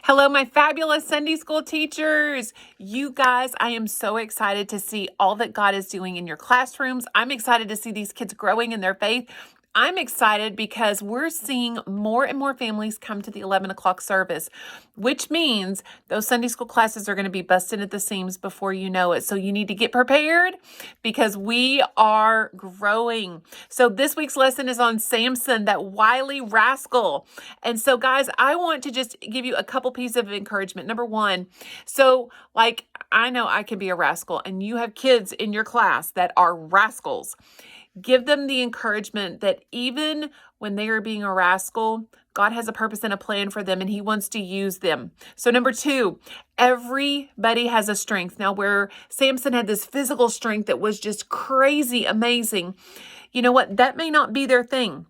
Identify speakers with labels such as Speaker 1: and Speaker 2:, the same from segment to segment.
Speaker 1: Hello, my fabulous Sunday school teachers. You guys, I am so excited to see all that God is doing in your classrooms. I'm excited to see these kids growing in their faith. I'm excited because we're seeing more and more families come to the 11 o'clock service, which means those Sunday school classes are going to be busted at the seams before you know it. So you need to get prepared because we are growing. So this week's lesson is on Samson, that wily rascal. And so guys, I want to just give you a couple pieces of encouragement. Number one, I know I can be a rascal, and you have kids in your class that are rascals. Give them the encouragement that even when they are being a rascal, God has a purpose and a plan for them, and He wants to use them. So number two, everybody has a strength. Now, where Samson had this physical strength that was just crazy amazing, you know what? That may not be their thing.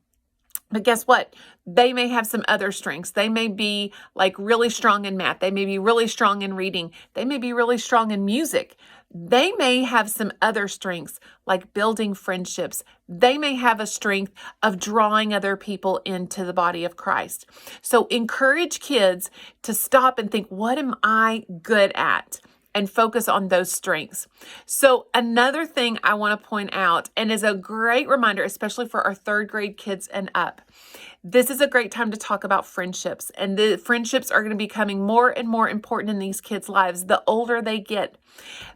Speaker 1: But guess what? They may have some other strengths. They may be like really strong in math. They may be really strong in reading. They may be really strong in music. They may have some other strengths like building friendships. They may have a strength of drawing other people into the body of Christ. So encourage kids to stop and think, what am I good at? And focus on those strengths. So another thing I want to point out, and is a great reminder, especially for our third grade kids and up, this is a great time to talk about friendships. And the friendships are going to be becoming more and more important in these kids' lives the older they get.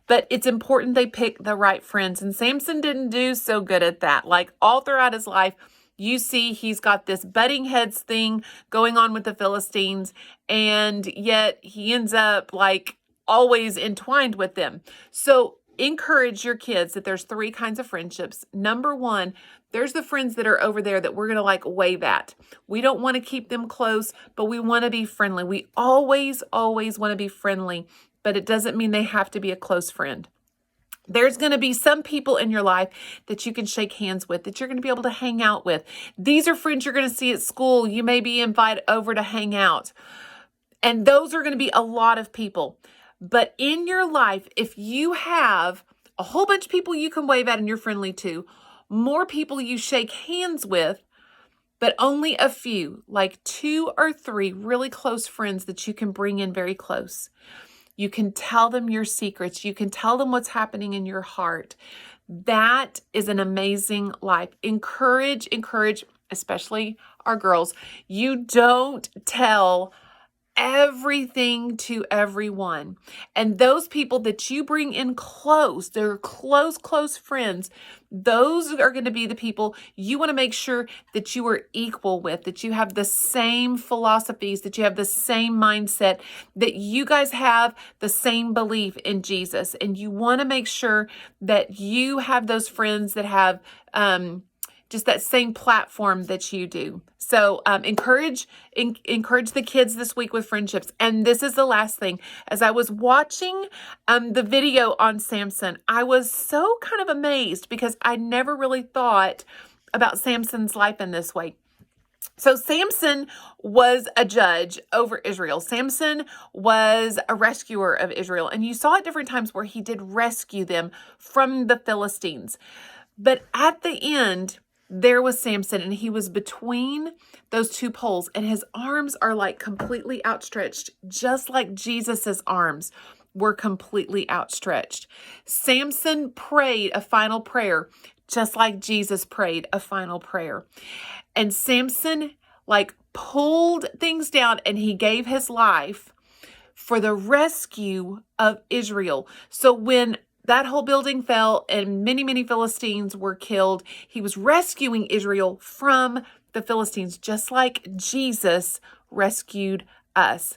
Speaker 1: But it's important they pick the right friends. And Samson didn't do so good at that. Like all throughout his life, you see he's got this butting heads thing going on with the Philistines. And yet he ends up like always entwined with them. So encourage your kids that there's three kinds of friendships. Number one, there's the friends that are over there that we're going to like wave at. We don't want to keep them close, but we want to be friendly. We always want to be friendly, but it doesn't mean they have to be a close friend. There's going to be some people in your life that you can shake hands with, that you're going to be able to hang out with. These are friends you're going to see at school. You may be invited over to hang out. And those are going to be a lot of people. But in your life, if you have a whole bunch of people you can wave at and you're friendly to, more people you shake hands with, but only a few, like 2 or 3 really close friends that you can bring in very close. You can tell them your secrets. You can tell them what's happening in your heart. That is an amazing life. Encourage, especially our girls. You don't tell everything to everyone. And those people that you bring in close, they're close friends, those are going to be the people you want to make sure that you are equal with, that you have the same philosophies, that you have the same mindset, that you guys have the same belief in Jesus. And you want to make sure that you have those friends that have just that same platform that you do. So encourage the kids this week with friendships. And this is the last thing. As I was watching the video on Samson, I was so kind of amazed because I never really thought about Samson's life in this way. So Samson was a judge over Israel. Samson was a rescuer of Israel. And you saw at different times where he did rescue them from the Philistines. But at the end, there was Samson, and he was between those 2 poles, and his arms are like completely outstretched, just like Jesus's arms were completely outstretched. Samson prayed a final prayer, just like Jesus prayed a final prayer. And Samson like pulled things down, and he gave his life for the rescue of Israel. So when that whole building fell and many Philistines were killed, he was rescuing Israel from the Philistines, just like Jesus rescued us.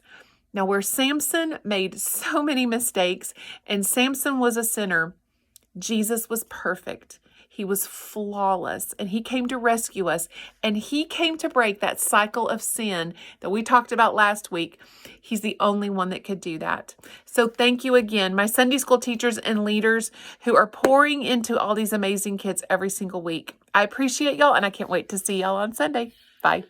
Speaker 1: Now, where Samson made so many mistakes and Samson was a sinner, Jesus was perfect. He was flawless, and he came to rescue us, and he came to break that cycle of sin that we talked about last week. He's the only one that could do that. So thank you again, my Sunday school teachers and leaders who are pouring into all these amazing kids every single week. I appreciate y'all, and I can't wait to see y'all on Sunday. Bye.